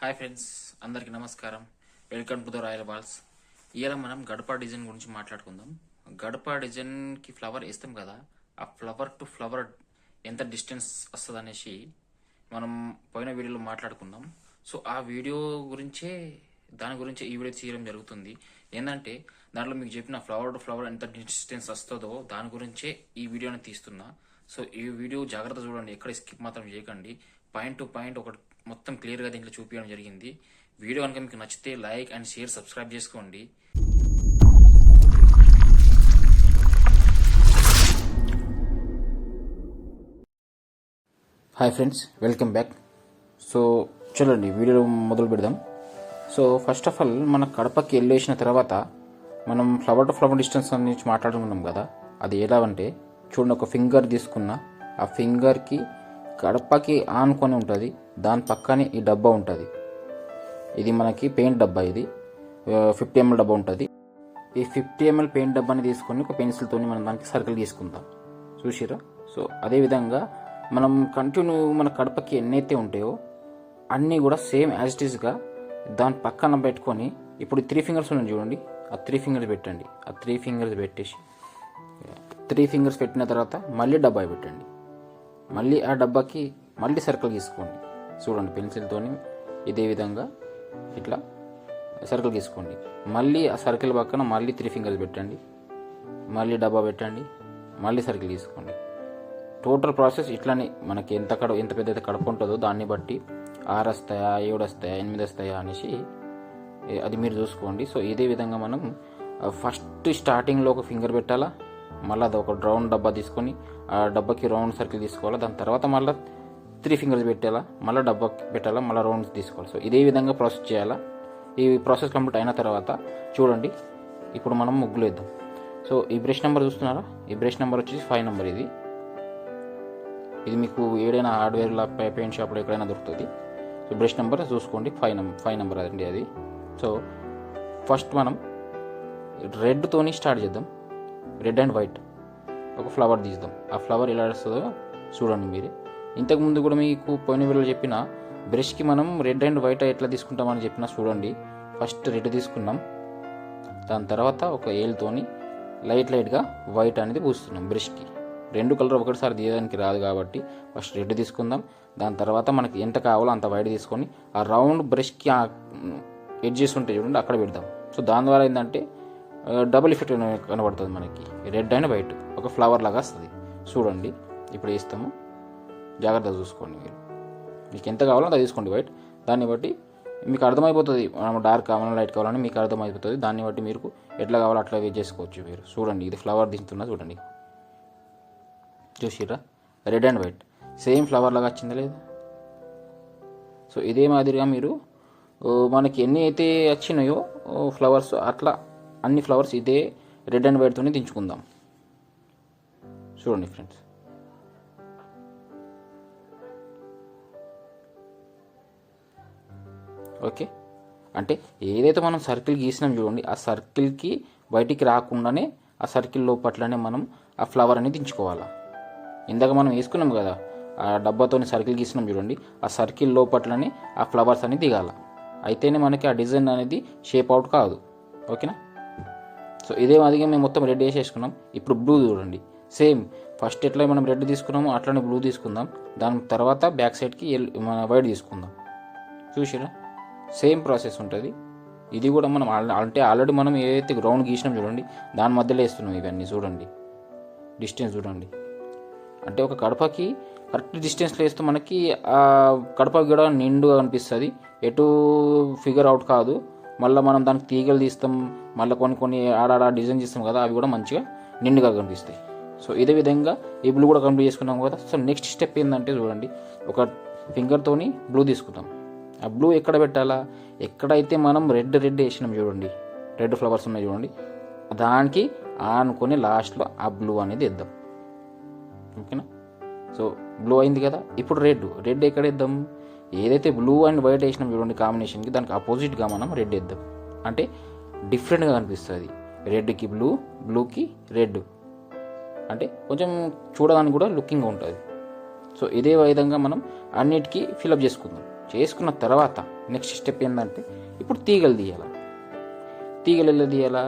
Hi friends, అందరికీ నమస్కారం. Welcome to the royal balls. ఇవాళ మనం గడప డిజైన్ గురించి మాట్లాడుకుందాం. గడప డిజైన్కి ఫ్లవర్ వేస్తాం కదా, ఆ ఫ్లవర్ టు ఫ్లవర్ ఎంత డిస్టెన్స్ వస్తుంది అనేసి మనం పోయిన వీడియోలో మాట్లాడుకుందాం. సో ఆ వీడియో దాని గురించే ఈ వీడియో తీయడం జరుగుతుంది. ఏంటంటే దాంట్లో మీకు చెప్పిన ఫ్లవర్ టు ఫ్లవర్ ఎంత డిస్టెన్స్ వస్తుందో దాని గురించే ఈ వీడియోని తీస్తున్నా. సో ఈ వీడియో జాగ్రత్త చూడండి, ఎక్కడ స్కిప్ మాత్రం చేయకండి. పాయింట్ టు పాయింట్ ఒకటి మొత్తం క్లియర్గా దీంట్లో చూపించడం జరిగింది. వీడియో కనుక మీకు నచ్చితే లైక్ అండ్ షేర్, సబ్స్క్రైబ్ చేసుకోండి. Hi friends, welcome back. So చూడండి, వీడియో మొదలు పెడదాం. సో ఫస్ట్ ఆఫ్ ఆల్ మన కడపకి వెళ్ళేసిన తర్వాత మనం ఫ్లవర్ టు ఫ్లవర్ డిస్టెన్స్ నుంచి మాట్లాడుకున్నాం కదా, అది ఎలా అంటే చూడండి, ఒక ఫింగర్ తీసుకున్న ఆ ఫింగర్కి కడపకి ఆనుకొని ఉంటుంది, దాని పక్కనే ఈ డబ్బా ఉంటుంది. ఇది మనకి పెయింట్ డబ్బా, ఇది 50 ml డబ్బా ఉంటుంది. ఈ 50 ml పెయింట్ డబ్బాని తీసుకొని ఒక పెన్సిల్తో మనం దానికి సర్కిల్ తీసుకుందాం. చూసిరా? సో అదేవిధంగా మనం కంటిన్యూ మన కడపకి ఎన్నైతే ఉంటాయో అన్నీ కూడా సేమ్ యాజ్ ఇట్ ఈస్గా దాని పక్కన పెట్టుకొని, ఇప్పుడు 3 ఫింగర్స్ ఉన్నాయి చూడండి, ఆ 3 ఫింగర్స్ పెట్టండి. ఆ 3 ఫింగర్స్ పెట్టేసి 3 ఫింగర్స్ పెట్టిన తర్వాత మళ్ళీ డబ్బా పెట్టండి. మళ్ళీ ఆ డబ్బాకి మళ్ళీ సర్కిల్ తీసుకోండి. చూడండి, పెన్సిల్తో ఇదే విధంగా ఇట్లా సర్కిల్ తీసుకోండి. మళ్ళీ ఆ సర్కిల్ పక్కన మళ్ళీ 3 ఫింగర్స్ పెట్టండి, మళ్ళీ డబ్బా పెట్టండి, మళ్ళీ సర్కిల్ తీసుకోండి. టోటల్ ప్రాసెస్ ఇట్లానే మనకి ఎంత పెద్ద కడప ఉంటుందో దాన్ని బట్టి 6 వస్తాయా, 7 వస్తాయా, 8 వస్తాయా అనేసి అది మీరు చూసుకోండి. సో ఇదే విధంగా మనం ఫస్ట్ స్టార్టింగ్లో ఒక ఫింగర్ పెట్టాలా, మళ్ళీ అది ఒక రౌండ్ డబ్బా తీసుకొని ఆ డబ్బాకి రౌండ్ సర్కిల్ తీసుకోవాలా, దాని తర్వాత మళ్ళీ 3 ఫింగర్స్ పెట్టాలా, మళ్ళీ డబ్బాకి పెట్టాలా, మళ్ళీ రౌండ్స్ తీసుకోవాలి. సో ఇదే విధంగా ప్రాసెస్ చేయాలా. ఈ ప్రాసెస్ కంప్లీట్ అయిన తర్వాత చూడండి, ఇప్పుడు మనం ముగ్గులు వేద్దాం. సో ఈ బ్రష్ నెంబర్ చూస్తున్నారా, ఈ బ్రష్ నెంబర్ వచ్చేసి 5 నెంబర్. ఇది మీకు ఏదైనా హార్డ్వేర్లో పెయింట్ షాప్లో ఎక్కడైనా దొరుకుతుంది. సో బ్రష్ నెంబర్ చూసుకోండి, 5 నెంబర్ అండి అది. సో ఫస్ట్ మనం రెడ్తోని స్టార్ట్ చేద్దాం. రెడ్ అండ్ వైట్ ఒక ఫ్లవర్ తీద్దాం. ఆ ఫ్లవర్ ఎలా వస్తుందో చూడండి మీరే. ఇంతకుముందు కూడా మీకు పోయిన వీడియోలో చెప్పిన బ్రష్కి మనం రెడ్ అండ్ వైట్ ఎట్లా తీసుకుంటామని చెప్పిన చూడండి. ఫస్ట్ రెడ్ తీసుకున్నాం, దాని తర్వాత ఒక ఏలుతోని లైట్గా వైట్ అనేది పూస్తున్నాం. బ్రష్కి 2 కలర్ ఒకటిసారి తీయడానికి రాదు కాబట్టి ఫస్ట్ రెడ్ తీసుకుందాం. దాని తర్వాత మనకి ఎంత కావాలో అంత వైట్ తీసుకొని ఆ రౌండ్ బ్రష్కి ఎడ్జెస్ ఉంటాయి చూడండి, అక్కడ పెడదాం. సో దాని ద్వారా ఏంటంటే డబుల్ ఎఫెక్ట్ కనబడుతుంది మనకి, రెడ్ అండ్ వైట్ ఒక ఫ్లవర్ లాగా వస్తుంది. చూడండి, ఇప్పుడు వేస్తాము, జాగ్రత్తగా చూసుకోండి. మీకు ఎంత కావాలో అంత తీసుకోండి వైట్. దాన్ని బట్టి మీకు అర్థమైపోతుంది, మనం డార్క్ కావాలని లైట్ కావాలని మీకు అర్థమైపోతుంది. దాన్ని బట్టి మీరు ఎట్లా కావాలో అట్లా వేస్ట్ చేసుకోవచ్చు మీరు. చూడండి, ఇది ఫ్లవర్ దించుతున్నా చూడండి, చూసిరా? Red and white same flower లాగా వచ్చిందా లేదా? సో ఇదే మాదిరిగా మీరు మనకి ఎన్ని అయితే వచ్చినాయో ఫ్లవర్స్, అట్లా అన్ని ఫ్లవర్స్ ఇదే రెడ్ అండ్ వైట్తోనే దించుకుందాం. చూడండి ఫ్రెండ్స్, ఓకే. అంటే ఏదైతే మనం సర్కిల్ గీసినాం చూడండి, ఆ సర్కిల్కి బయటికి రాకుండానే ఆ సర్కిల్ లోపట్లనే మనం ఆ ఫ్లవర్ అనేది దించుకోవాలా. ఇందాక మనం వేసుకున్నాం కదా, ఆ డబ్బాతోని సర్కిల్ గీసినాం చూడండి, ఆ సర్కిల్ లోపట్లనే ఆ ఫ్లవర్స్ అనేది దిగాల. అయితేనే మనకి ఆ డిజైన్ అనేది షేప్ అవుట్ కాదు. ఓకేనా? సో ఇదే మాదిరిగా మేము మొత్తం రెడ్ వేసేసుకున్నాం. ఇప్పుడు బ్లూ చూడండి, సేమ్ ఫస్ట్ ఎట్లా మనం రెడ్ తీసుకున్నామో అట్లనే బ్లూ తీసుకుందాం. దాని తర్వాత బ్యాక్ సైడ్కి వైట్ తీసుకుందాం. చూసిరా? సేమ్ ప్రాసెస్ ఉంటుంది. ఇది కూడా మనం అంటే ఆల్రెడీ మనం ఏదైతే గ్రౌండ్ గీసినాం చూడండి, దాని మధ్యలో వేస్తున్నాం ఇవన్నీ. చూడండి, డిస్టెన్స్ చూడండి. అంటే ఒక కడపకి కరెక్ట్ డిస్టెన్స్లో వేస్తే మనకి ఆ కడప కూడా నిండుగా కనిపిస్తుంది, ఎటు ఫిగర్ అవుట్ కాదు. మళ్ళీ మనం దానికి తీగలు తీస్తాం, మళ్ళీ కొన్ని ఆడాడ డిజైన్ చేస్తాం కదా, అవి కూడా మంచిగా నిండుగా కనిపిస్తాయి. సో ఇదే విధంగా ఈ బ్లూ కూడా కంప్లీట్ చేసుకున్నాం కదా. సో నెక్స్ట్ స్టెప్ ఏంటంటే చూడండి, ఒక ఫింగర్తోని బ్లూ తీసుకుందాం. ఆ బ్లూ ఎక్కడ పెట్టాలా, ఎక్కడైతే మనం రెడ్ వేసినాం చూడండి, రెడ్ ఫ్లవర్స్ ఉన్నాయి చూడండి, దానికి ఆనుకొని లాస్ట్లో ఆ బ్లూ అనేది వేద్దాం. ఓకేనా? సో బ్లూ అయింది కదా. ఇప్పుడు రెడ్ ఎక్కడ వేద్దాం, ఏదైతే బ్లూ అండ్ వైట్ వేసినాం చూడండి కాంబినేషన్కి, దానికి ఆపోజిట్గా మనం రెడ్ వేద్దాం. అంటే డిఫరెంట్గా కనిపిస్తుంది. రెడ్కి బ్లూ, బ్లూకి రెడ్, అంటే కొంచెం చూడడానికి కూడా లుకింగ్గా ఉంటుంది. సో ఇదే విధంగా మనం అన్నిటికీ ఫిలప్ చేసుకుందాం. చేసుకున్న తర్వాత నెక్స్ట్ స్టెప్ ఏంటంటే ఇప్పుడు తీగలు తీయాలి. తీగలు ఎలా తీయాలా?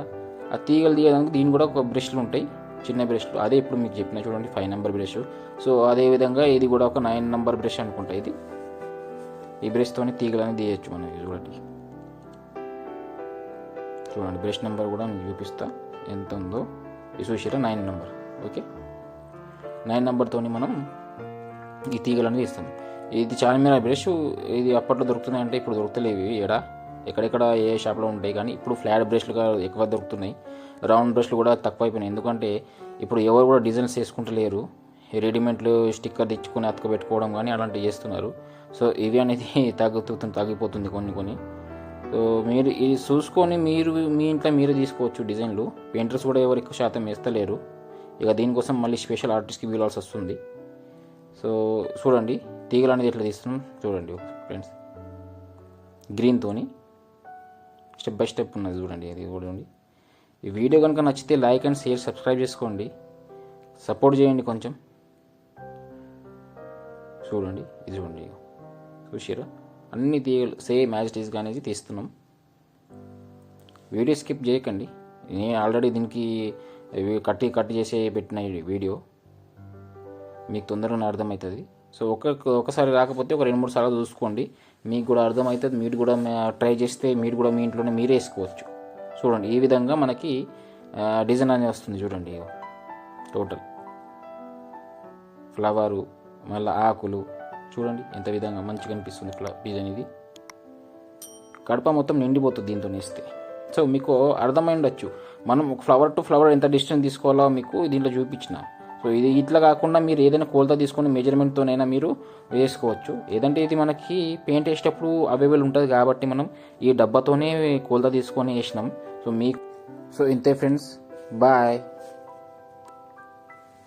ఆ తీగలు తీయడానికి దీని కూడా ఒక బ్రష్లు ఉంటాయి, చిన్న బ్రష్లు. అదే ఇప్పుడు మీకు చెప్పిన చూడండి 5 నెంబర్ బ్రష్. సో అదేవిధంగా ఇది కూడా ఒక 9 నెంబర్ బ్రష్ అనుకుంటా. ఇది ఈ బ్రష్తోనే తీగలని తీయచ్చు మనం. చూడండి బ్రష్ నెంబర్ కూడా మీకు చూపిస్తా ఎంత ఉందో. ఇది చూసిరా 9 నెంబర్. ఓకే, 9 నెంబర్తో మనం ఈ తీగలని తీస్తాం. ఇది చార్మినార్ బ్రష్. ఇది అప్పట్లో దొరుకుతున్నాయంటే ఇప్పుడు దొరుకుతలేవు ఎక్కడెక్కడ ఏ షాప్లో ఉంటాయి, కానీ ఇప్పుడు ఫ్లాట్ బ్రష్లుగా ఎక్కువ దొరుకుతున్నాయి. రౌండ్ బ్రష్లు కూడా తక్కువైపోయినాయి, ఎందుకంటే ఇప్పుడు ఎవరు కూడా డిజైన్స్ వేసుకుంటలేరు. రెడీమేడ్లు స్టిక్కర్ తెచ్చుకొని అతకబెట్టుకోవడం కానీ అలాంటివి చేస్తున్నారు. సో ఇవి అనేది తగ్గిపోతుంది కొన్ని. సో మీరు ఇది చూసుకొని మీరు మీ ఇంట్లో మీరే తీసుకోవచ్చు డిజైన్లు. పెయింటర్స్ కూడా ఎవరు ఎక్కువ శాతం వేస్తలేరు. ఇక దీనికోసం మళ్ళీ స్పెషల్ ఆర్టిస్ట్కి వీలాల్సి వస్తుంది. సో చూడండి తీగలు అనేది ఎట్లా తీస్తున్నాం చూడండి ఫ్రెండ్స్. గ్రీన్తోని స్టెప్ బై స్టెప్ ఉన్నది చూడండి. అది చూడండి. ఈ వీడియో కనుక నచ్చితే లైక్ అండ్ షేర్, సబ్స్క్రైబ్ చేసుకోండి, సపోర్ట్ చేయండి కొంచెం. చూడండి ఇది చూడండి, చూసారా అన్ని తీగలు సేమ్ యాజ్ ఇట్ ఈస్గా అనేది తీస్తున్నాం. వీడియో స్కిప్ చేయకండి. నేను ఆల్రెడీ దీనికి కట్టి చేసి పెట్టిన వీడియో మీకు తొందరగా అర్థమవుతుంది. సో ఒకసారి రాకపోతే ఒక 2-3 సార్లు చూసుకోండి, మీకు కూడా అర్థమవుతుంది. మీరు కూడా ట్రై చేస్తే మీరు కూడా మీ ఇంట్లోనే మీరే వేసుకోవచ్చు. చూడండి ఈ విధంగా మనకి డిజైన్ అనేది వస్తుంది. చూడండి టోటల్ ఫ్లవరు, మళ్ళీ ఆకులు చూడండి ఎంత విధంగా మంచిగా అనిపిస్తుంది డిజైన్. ఇది కడప మొత్తం నిండిపోతుంది దీంతో వేస్తే. సో మీకు అర్థమై ఉండొచ్చు మనం ఫ్లవర్ టు ఫ్లవర్ ఎంత డిస్టెన్స్ తీసుకోవాలో మీకు దీంట్లో చూపించిన. సో ఇది ఇట్లా కాకుండా మీరు ఏదైనా కొలత తీసుకొని మెజర్మెంట్తోనైనా మీరు వేసుకోవచ్చు. ఏదంటే ఇది మనకి పెయింట్ వేసేటప్పుడు అవైలబుల్ ఉంటుంది కాబట్టి మనం ఈ డబ్బాతోనే కొలత తీసుకొని వేసినాం. సో ఇంతే ఫ్రెండ్స్, బాయ్.